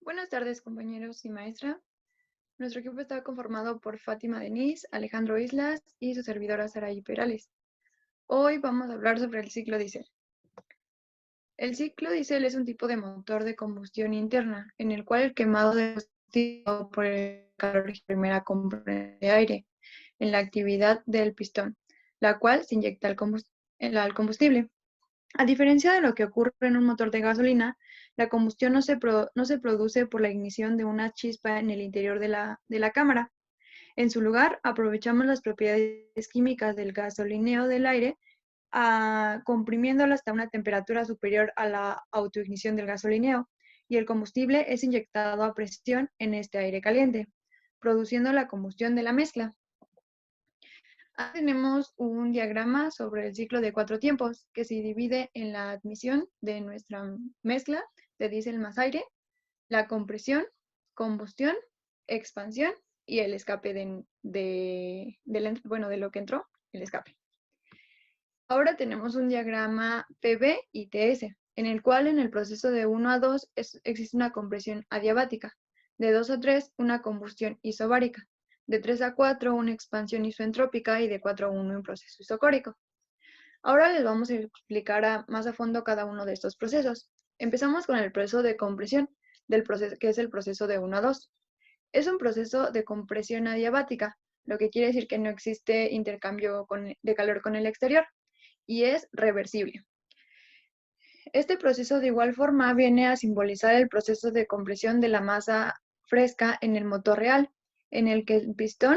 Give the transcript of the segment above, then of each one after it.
Buenas tardes, compañeros y maestra. Nuestro equipo está conformado por Fátima Denise, Alejandro Islas y su servidora Saraí Perales. Hoy vamos a hablar sobre el ciclo diésel. El ciclo diésel es un tipo de motor de combustión interna, en el cual el quemado de combustible por el calor primera compresión de aire en la actividad del pistón, la cual se inyecta al combustible. A diferencia de lo que ocurre en un motor de gasolina, la combustión no se produce por la ignición de una chispa en el interior de la cámara. En su lugar, aprovechamos las propiedades químicas del gasolineo del aire, comprimiéndolo hasta una temperatura superior a la autoignición del gasolineo, y el combustible es inyectado a presión en este aire caliente, produciendo la combustión de la mezcla. Tenemos un diagrama sobre el ciclo de 4 tiempos que se divide en la admisión de nuestra mezcla de diésel más aire, la compresión, combustión, expansión y el escape de lo que entró, el escape. Ahora tenemos un diagrama PV y TS, en el cual en el proceso de 1 a 2 existe una compresión adiabática, de 2 a 3 una combustión isobárica, de 3 a 4 una expansión isoentrópica y de 4 a 1 un proceso isocórico. Ahora les vamos a explicar más a fondo cada uno de estos procesos. Empezamos con el proceso de compresión, que es el proceso de 1 a 2. Es un proceso de compresión adiabática, lo que quiere decir que no existe intercambio de calor con el exterior y es reversible. Este proceso de igual forma viene a simbolizar el proceso de compresión de la masa fresca en el motor real, en el que el pistón,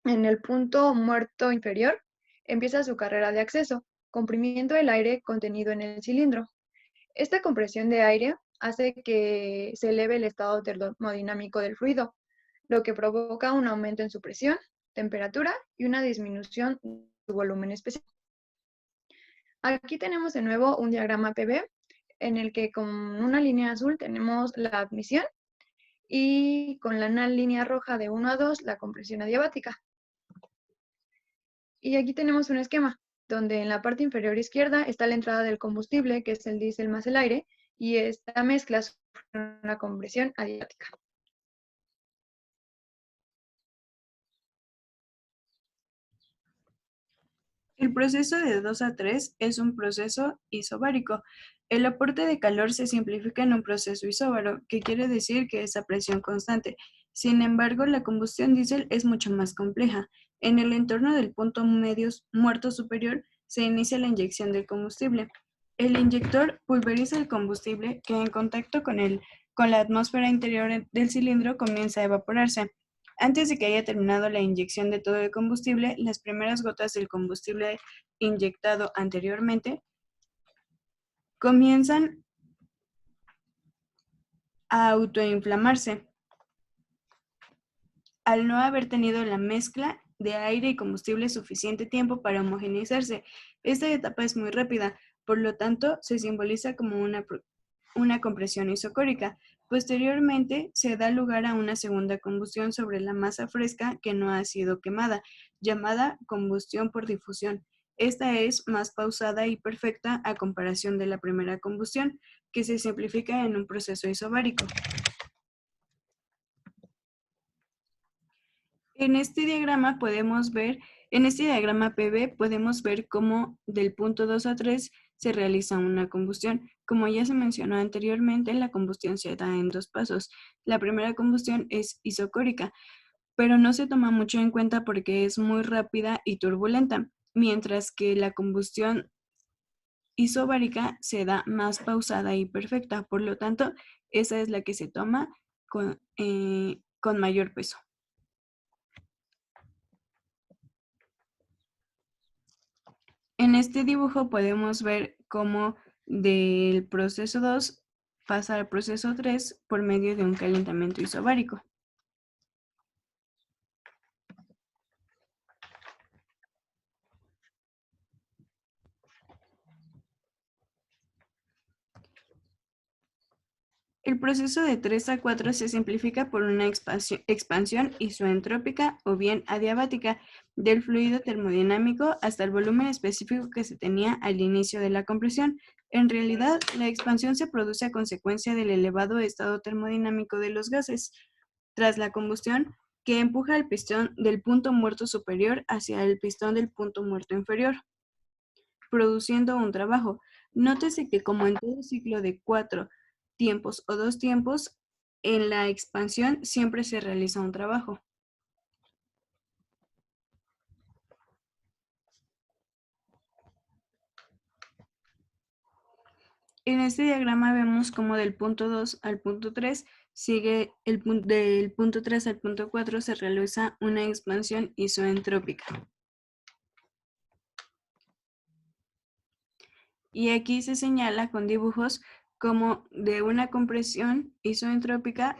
en el punto muerto inferior, empieza su carrera de acceso, comprimiendo el aire contenido en el cilindro. Esta compresión de aire hace que se eleve el estado termodinámico del fluido, lo que provoca un aumento en su presión, temperatura y una disminución de su volumen especial. Aquí tenemos de nuevo un diagrama PV en el que con una línea azul tenemos la admisión y con la línea roja de 1 a 2 la compresión adiabática. Y aquí tenemos un esquema donde en la parte inferior izquierda está la entrada del combustible, que es el diésel más el aire, y esta mezcla sufre una compresión adiabática. El proceso de 2 a 3 es un proceso isobárico. El aporte de calor se simplifica en un proceso isóbaro, que quiere decir que es a presión constante. Sin embargo, la combustión diésel es mucho más compleja. En el entorno del punto medio muerto superior se inicia la inyección del combustible. El inyector pulveriza el combustible que en contacto con la atmósfera interior del cilindro comienza a evaporarse. Antes de que haya terminado la inyección de todo el combustible, las primeras gotas del combustible inyectado anteriormente comienzan a autoinflamarse al no haber tenido la mezcla de aire y combustible suficiente tiempo para homogeneizarse. Esta etapa es muy rápida, por lo tanto se simboliza como una compresión isocórica. Posteriormente se da lugar a una segunda combustión sobre la masa fresca que no ha sido quemada, llamada combustión por difusión. Esta es más pausada y perfecta a comparación de la primera combustión, que se simplifica en un proceso isobárico. En este diagrama PV podemos ver cómo del punto 2 a 3 se realiza una combustión. Como ya se mencionó anteriormente, la combustión se da en 2 pasos. La primera combustión es isocórica, pero no se toma mucho en cuenta porque es muy rápida y turbulenta, mientras que la combustión isobárica se da más pausada y perfecta. Por lo tanto, esa es la que se toma con mayor peso. En este dibujo podemos ver cómo del proceso 2 pasa al proceso 3 por medio de un calentamiento isobárico. El proceso de 3 a 4 se simplifica por una expansión isoentrópica o bien adiabática del fluido termodinámico hasta el volumen específico que se tenía al inicio de la compresión. En realidad, la expansión se produce a consecuencia del elevado estado termodinámico de los gases tras la combustión, que empuja el pistón del punto muerto superior hacia el pistón del punto muerto inferior, produciendo un trabajo. Nótese que como en todo ciclo de 4 tiempos o 2 tiempos, en la expansión siempre se realiza un trabajo. En este diagrama vemos cómo del punto 2 al punto 3 sigue del punto 3 al punto 4 se realiza una expansión isoentrópica. Y aquí se señala con dibujos como de una compresión isoentrópica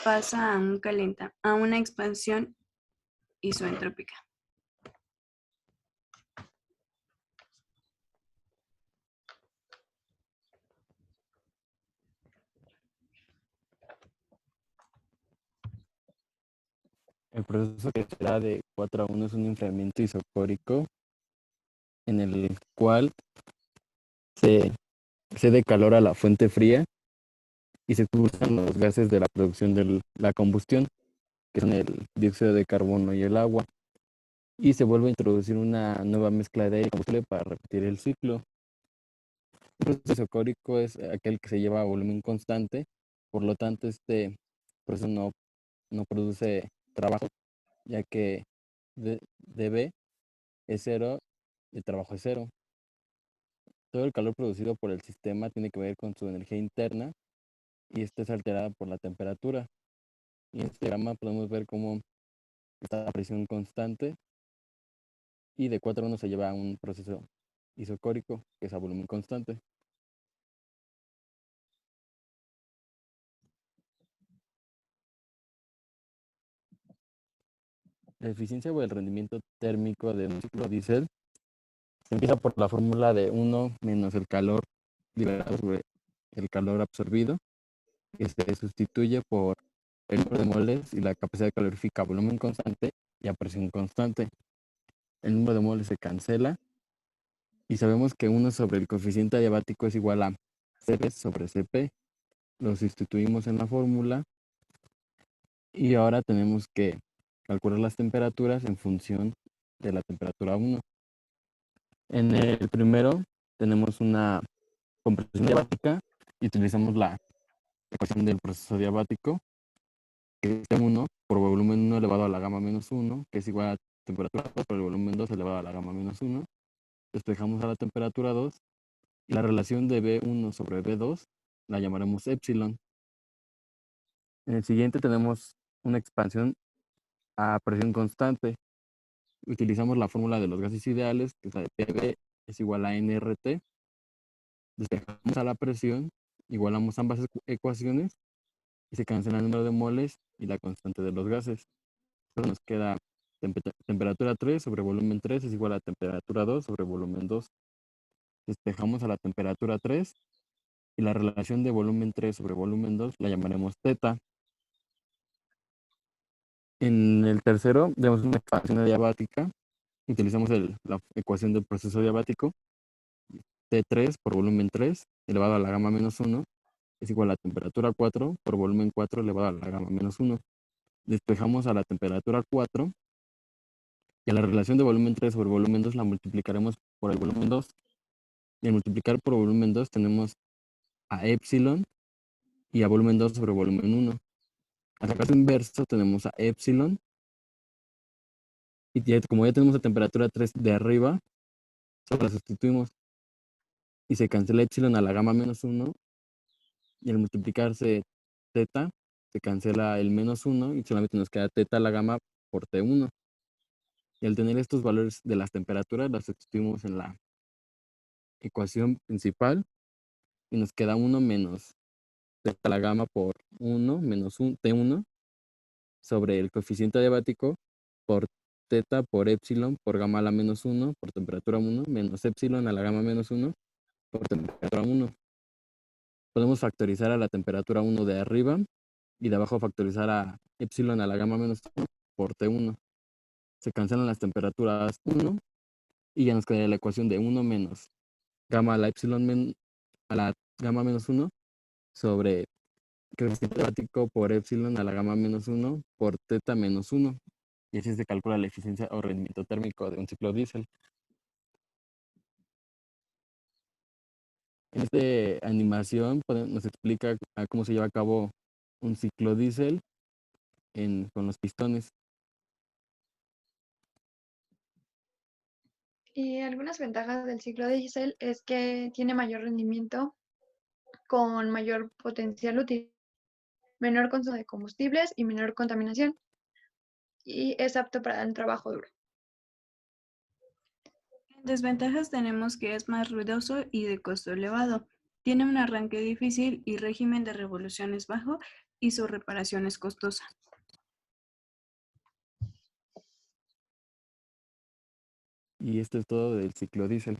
pasa a una expansión isoentrópica. El proceso que será de 4 a 1 es un enfriamiento isocórico en el cual se cede calor a la fuente fría y se expulsan los gases de la producción de la combustión, que son el dióxido de carbono y el agua, y se vuelve a introducir una nueva mezcla de aire y combustible para repetir el ciclo. El proceso isocórico es aquel que se lleva a volumen constante, por lo tanto este proceso no produce trabajo, ya que dB es cero y el trabajo es cero. Todo el calor producido por el sistema tiene que ver con su energía interna y esta es alterada por la temperatura. Y en este diagrama podemos ver cómo está a presión constante y de 4 a 1 se lleva a un proceso isocórico que es a volumen constante. La eficiencia o el rendimiento térmico de un ciclo diésel se empieza por la fórmula de 1 menos el calor liberado sobre el calor absorbido, que se sustituye por el número de moles y la capacidad calorífica a volumen constante y a presión constante. El número de moles se cancela y sabemos que 1 sobre el coeficiente adiabático es igual a Cp sobre Cp. Lo sustituimos en la fórmula y ahora tenemos que calcular las temperaturas en función de la temperatura 1. En el primero tenemos una compresión diabática y utilizamos la ecuación del proceso diabático, que es T1 por volumen 1 elevado a la gamma menos 1, que es igual a temperatura 2 por el volumen 2 elevado a la gamma menos 1. Despejamos a la temperatura 2 y la relación de B1 sobre B2 la llamaremos epsilon. En el siguiente tenemos una expansión a presión constante. Utilizamos la fórmula de los gases ideales, que es la de PV es igual a nRT. Despejamos a la presión, igualamos ambas ecuaciones y se cancela el número de moles y la constante de los gases. Solo nos queda temperatura 3 sobre volumen 3 es igual a temperatura 2 sobre volumen 2. Despejamos a la temperatura 3 y la relación de volumen 3 sobre volumen 2 la llamaremos teta. En el tercero tenemos una expansión adiabática. Utilizamos la ecuación del proceso diabático. T3 por volumen 3 elevado a la gamma menos 1 es igual a temperatura 4 por volumen 4 elevado a la gamma menos 1. Despejamos a la temperatura 4 y a la relación de volumen 3 sobre volumen 2 la multiplicaremos por el volumen 2. Y al multiplicar por volumen 2 tenemos a epsilon y a volumen 2 sobre volumen 1. Al sacar su inverso tenemos a epsilon y como ya tenemos la temperatura 3 de arriba, solo la sustituimos y se cancela epsilon a la gamma menos 1 y al multiplicarse teta se cancela el menos 1 y solamente nos queda teta a la gamma por T1. Y al tener estos valores de las temperaturas las sustituimos en la ecuación principal y nos queda 1 menos teta a la gamma por 1 menos T1 sobre el coeficiente adiabático por teta por epsilon por gamma a la menos 1 por temperatura 1 menos epsilon a la gamma menos 1 por temperatura 1. Podemos factorizar a la temperatura 1 de arriba y de abajo factorizar a epsilon a la gamma menos 1 por T1. Se cancelan las temperaturas 1 y ya nos quedaría la ecuación de 1 menos gamma a la a la gamma menos 1 sobre coeficiente teórico por epsilon a la gamma menos 1 por teta menos 1. Y así se calcula la eficiencia o rendimiento térmico de un ciclo diésel. En esta animación nos explica cómo se lleva a cabo un ciclo diésel con los pistones. Y algunas ventajas del ciclo de diésel es que tiene mayor rendimiento con mayor potencial útil, menor consumo de combustibles y menor contaminación, y es apto para el trabajo duro. En desventajas tenemos que es más ruidoso y de costo elevado. Tiene un arranque difícil y régimen de revoluciones bajo y su reparación es costosa. Y esto es todo del ciclo diésel.